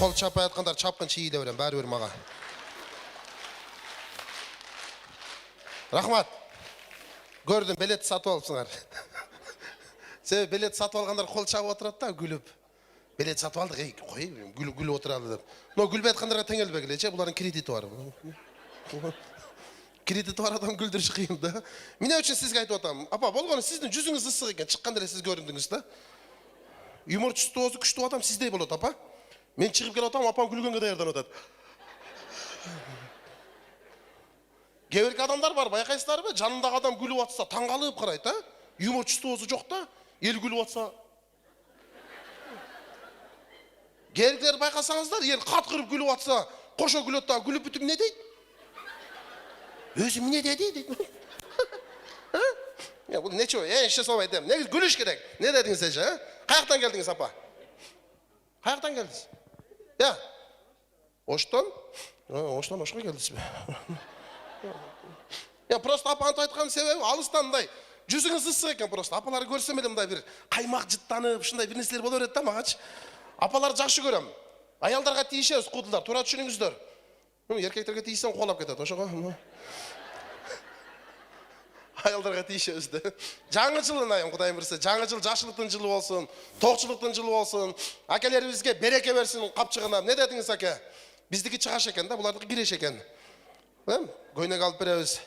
Қол чаппай жатқандар чапқын чиі де берем, бәрібір маға. Рахмат. Көрдім, билет сатып алыпсыңар. Себебі билет сатып алғандар қол чапып отырады да, күліп. Билет сатып алдық, қой, күліп отырады деп. Но күлбей жатқандарға теңелбегіле, бұлардың кредиті бар. Кредиті бар адам күлдірші қиын да. Мен үшін сізге айтып отам, апа, болғаны сіздің жүзіңіз ыстық екен, шыққанда сіз көріндіңіз да. Юмор түсті күшті адам сіздей болады, апа. Мен шығып келіп отам, апам күлгенге даярдан отады. Кейбір адамдар бар, байқайсыздар ба? Жанындағы адам күліп отса, таңғалып қарайды, юмор түсті жоқ та, ел күліп отса. Кейбірлер байқасаңыздар, ел қатқырып күліп отса, қоша күліп отса, күліп бүтіп не дейді? Өзім не дейді? Бұл не чо? Еще сол айтам. Негіз күліш керек. Не дедіңіз әже? Қаяқтан келдіңіз, апа? Қаяқтан келдіңіз? Я? Оштан? Оштан ошқа келдіңіз бе? Я просто апанты айтқан себебі алыстандай. Жүзіңіз ыстық екен просто. Апалары көрсем едім бір қаймақ жыттанып, шындай бір нәрселер бола береді да мағач. Апалар жақсы көрем. Аялдарға тиішесіз, қудылдар, тура түсініңіздер. Еркектерге тиісен қолап кетеді, ошаға. Аялдарға тиішесізді. Жаңы жылын айым, құдайым бірсе. Жаңы жыл жашылықтың жылы болсын, тоқшылықтың жылы болсын. Әкелерімізге береке берсін қапчығына. Не дедіңіз, әке? Біздікі шығаш екен да, бұлардығы киреш екен. Көйнек алып береміз.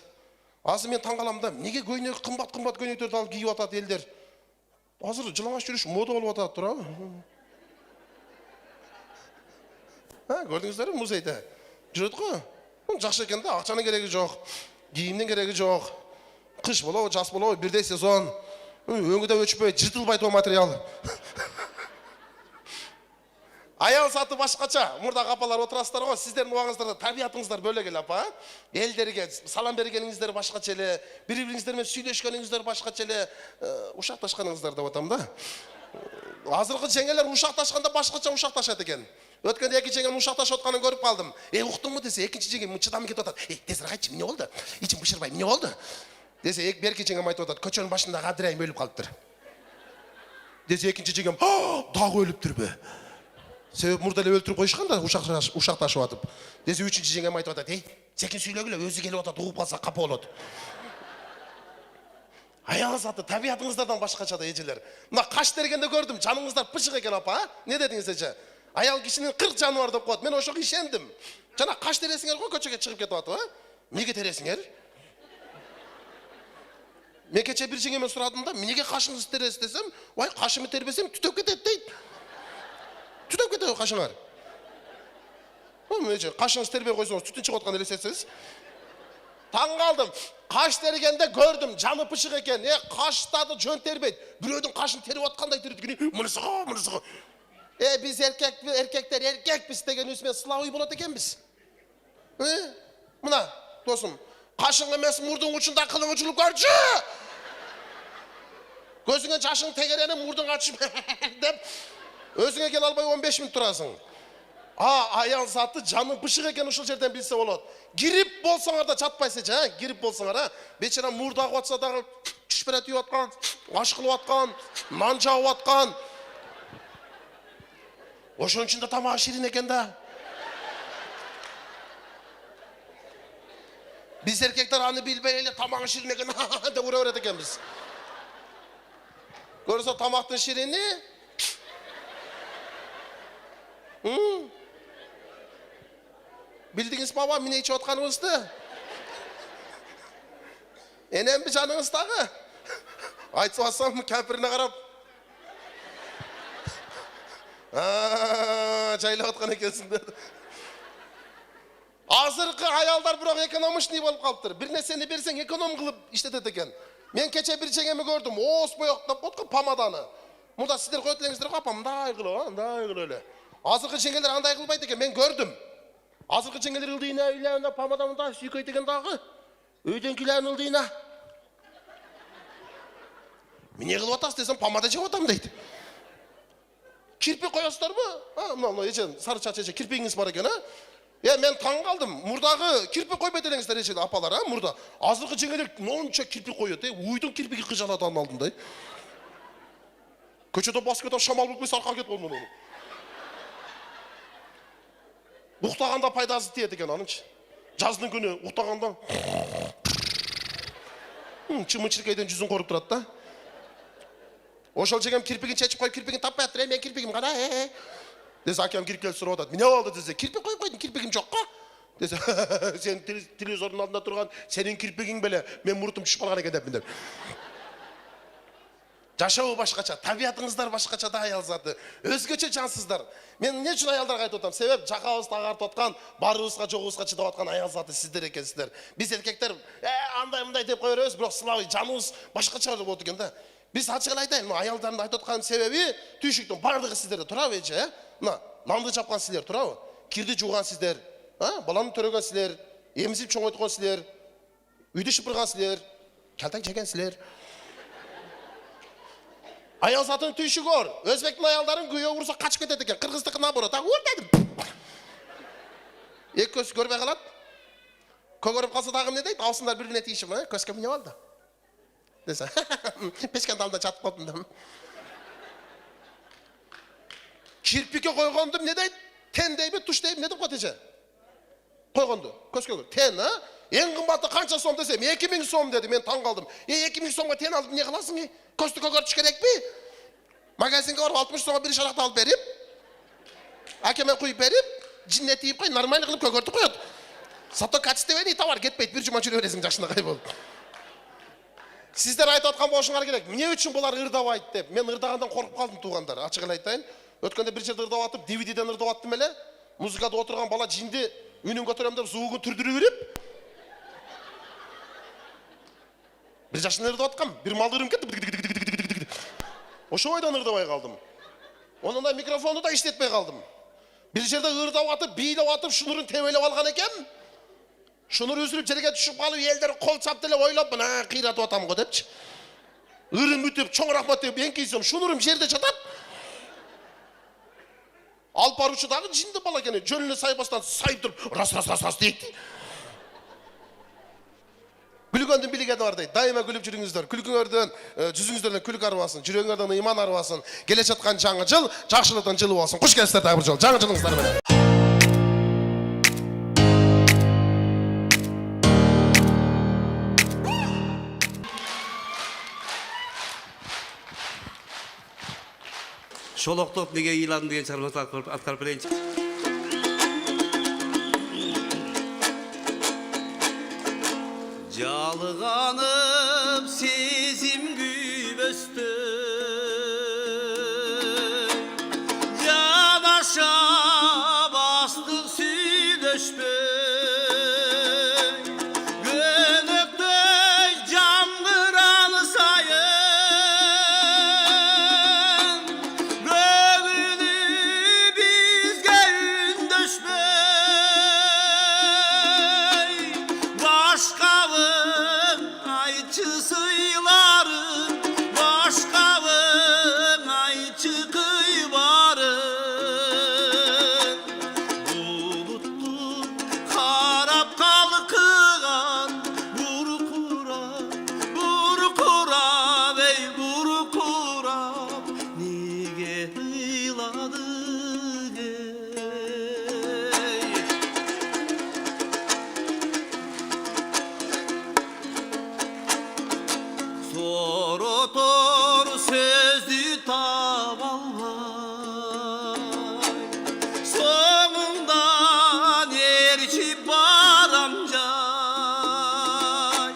Азы мен таңғаламын да, неге көйнек қымбат көйнектерді алып киіп атады елдер? Азыр жылаңаш жүріш мода болып атады тұра. Көрдіңіздер музейде? Жүреді ғой. Жақсы екен да, ақшаның керегі жоқ, киімнің керегі жоқ. Қыш болау, жас болау, бірдей сезон. Өңіде өчпей, жыртылбайды о материал. Аял саты башқача, мұрда қапалар отырасыздар ғой, сіздердің оғаңыздарда табиатыңыздар бөлегел, апа. Елдерге салам бергеніңіздер башқа челе, бір-біріңіздермен сөйлешкеніңіздер башқа челе, ушақташқаныңыздар да отам да. Азырғы жеңелер ушақташқанда башқача ушақташады екен. Өткенде екі жеңем ушақташ отқанын көріп қалдым. Ұқтың мұ десе, екінші жеңем шыдамы кетіп отады. Тезір қайтшы, не олды? Ичім бұшырбай, не олды? Десе, берке жеңем айтып отады, көченің башындағы адырайым өліп қалыптыр. Десе, екінші жеңем, дағы өліптір бе? Себеп мұрдалы өлтіріп қойшықанда ушақташып атып. Десе, үшінші жеңем айтып отады, секен сөйлегілі, өзі келіп отады, ұғып қалса қапы олады. Аяңыз аты, табиатыңыздардан башқаша да ежелер. Мына қаш дергенде көрдім, жаныңыздар пышық екен, апа, не дедіңіз ежі? Аял кишinin 40 canı var деп қояды. Мен ошоға ишендім. Жана қаш тересіңер ғой көчеге шығып кетіп атып, неге тересіңер? Мен кече бір жеңемен сұрадым да, неге қашыңыз тересіз десем, ой, қашымы тербесем түтеп кетеді дейді. Түтеп кетеді қашыңар. Қашыңыз тербей қойсаңыз түтін шығып отқан елесесіз. Таң қалдым. Қаш тергенде көрдім, жаны пышық екен. Қаштады жөн тербейді. Біреудің қашын теріп отқандай түреді. Мұнысы. Biz erkekler erkekpiz деген үсімен сылауи болады екенбіз. Мына, досым, қашың емес мұрдың ұшында қылың ұшылып көрші! Көзіңе жашың тегерені мұрдың açып деп, өзіңе кел албай 15 минут тұрасың. Аял заты жаның пышық екен ұшыл жерден білсе болады. Гирип болсаңар да жатпайсы, гирип болсаңар, бечера мұрдағы отса дағы түшпірі түйіп атқан, аш қылып атқан, нан жауып атқан. Ошон үчүн да тамагы ширин экен да. Биз эркектер аны билбей эле тамагы ширин экен деп ура берет экенбиз. Көрсө тамактын ширини. Билдиңиз баба, эмне ичип атканыбызды? Энемби жаныңыздагы? Айтып атсам кемпирине карап. Жайлап атқан екенсің деді. Азырқы аялдар бірақ экономичный болып қалыптыр. Bir нәрсені берсең эконом қылып іштетеді екен. Мен кече бір жеңемі көрдім, оос бояқтап отқан помаданы. Мұнда сіздер қойтылыңыздыр ғой, апа, мындай қылы өлі. Азырқы жеңелер андай қылбайды екен, мен көрдім. Азырқы жеңелер ылдыйна, үйләуінде помаданында сүйкейт екен дағы. Өйден күлән ылдыйна. Мен не қылып атасыз десем, помада жеп атам дейді. Kirpik koyasızlar mı? Sarı çaçacı kirpiğiniz var eken ha? Men taң қалдым. Мұрдағы kirpik koymaydılar ешеді апалар, мұрда. Азырқы жеңелер нонша kirpik koyuyor. Уйдың kirpiki қыжалатан алдым да. Көчеде бас кетіп шамал бүкмес арқа кетіп олмын оны. Уктаганда пайдасы тиет экен анынчы. Жаздын күнү уктаганда чымын-чиркейден жүзүн коруп турат да. Ошол жегем кирпигин чечип коюп, кирпигин таппай атыр, мен кирпигим кана? Десе акем кирип келип сурап атат. Эмне болду десе, кирпик коюп койдум, кирпигим жок го. Десе, сен телевизордун алдында турган сенин кирпигиң беле, мен муртум түшүп калган экен депмин деп. Жашоо башкача, табиятыңыздар башкача да аял заты. Өзгөчө жансыздар. Мен эмне үчүн аялдарга айтып атам? Себеп жакабызды агартып аткан, барыбызга жогубузга чыдап аткан аял заты сиздер экенсиздер. Биз эркектер андай-мындай деп кое беребиз, бирок сылабый жаныбыз башкача болот экен да. Биз ачык айтайын, аялдардын айтып аткан себеби түйшүктүн бардыгы сиздерде турабы эже, Мына, нанды чапкан сиздер турабы? Кирди жууган сиздер, баланы төрөгөн сиздер, эмзип чоңойткон сиздер, үйдү шыпырган сиздер, калтак жеген сиздер. Аял затын түйшүгү ор. Өзбектин аялдарын күйөө урса качып кетет экен. Кыргыздыкы наоборот. Так ур дедим. Эки көз көрбөй калат. Көгөрүп калса дагы эмне дейт? Аусундар бири-бирине тийишип, көзгө эмне болду? Десе, пешкен далда жатып калдым да. Кирпикке койгонду эмне дейт? Тен дейби, туш дейби, эмне деп коет эже? Койгонду, көзгө. Тен, Эң кымбаты канча сом десем, 2000 сом деди, мен таң калдым. 2000 сомго тен алып эмне кыласың? Көздү көгөртүш керекпи? Магазинге барып 60 сомго бир шаракты алып берип, акеме куюп берип, жинне тийип кой, нормально кылып көгөртүп коет. Зато качественный товар кетпейт, бир жума жүрө бересиң жашынакай болуп. Сиздер айтып аткан болушуңар керек. Эмне үчүн булар ырдабайт деп? Мен ырдагандан коркуп калдым туугандар, ачык эле айтайын. Өткөндө бир жерде ырдап атып, DVD-ден ырдап аттым эле. Музыкада отурган бала жинди үнүн көтөрөм деп звугун түрдүрүп берип. Бир жашын ырдап аткам, бир мал ырым кетти. Ошо ойдон ырдабай калдым. Онунда микрофонду да иштетпей калдым. Бир жерде ырдап атып, бийлеп атып, шунурун тебелеп алган экен. Шунур үзүлүп жерге түшүп калып, элдер кол чапты эле ойлоп, мына кыйратып атам го депчи. Ырым бүтүп, чоң рахмат деп эңкейсем, шунурум жерде жатат. Алып баруучу дагы жинди бала экен, жөн эле сайбастан сайып туруп, рас дейт. Күлгөндүн билигеди бар дейт. Дайыма күлүп жүрүңүздөр. Күлкүңөрдөн, жүзүңүздөрдөн күлүк арбасын, жүрөгүңөрдөн ыйман арбасын. Келе жаткан жаңы жыл жакшылыктын жылы болсун. Куш келипсиздер дагы бир жолу. Жаңы жылыңыздар менен. Шолоктоп неге ыйладым деген чыгармасы аткарып берейинчи. Жалганып сезим күйбөстө жанаша бастык сүйлөшпөй көнөктөй жамгыран сайын көгүлү бизге үндөшпөй башкабын айтчы сыйларын башкабын айтчы кыйбарын булутту карап калкыган буркурап эй буркурап неге ыйладың эй Sorotор сөздү таба албай соңундан ээрчип барам жай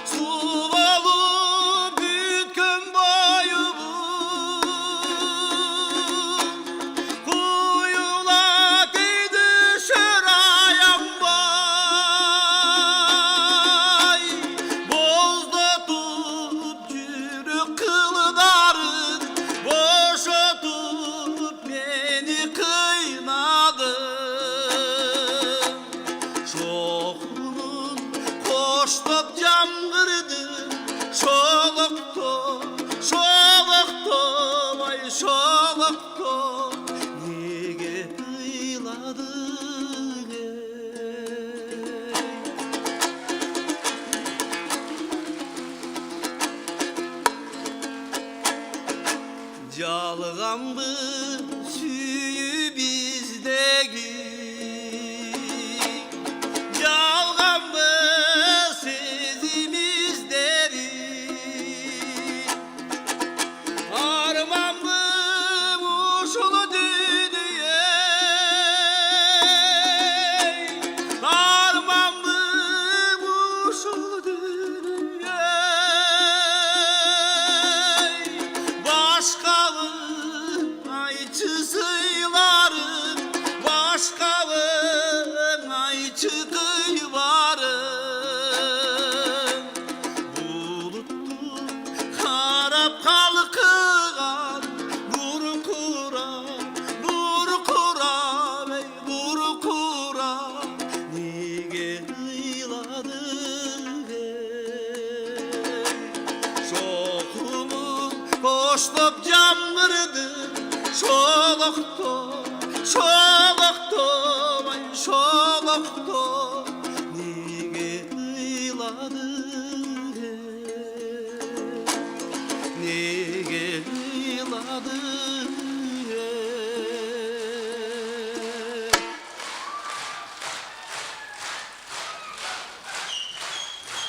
суу болуп бүткөн боюбун куюла дейди шөр аянбай боздотуп жүрөк кылдарын бошотуп мени кыйнадың чокунун коштоп жамгырдың шолоктоп ай шолоктоп неге ыйладың эй жалганбы сүйүү биздеги şoloktom, ay şoloktom nege ıyladı nege ıyladı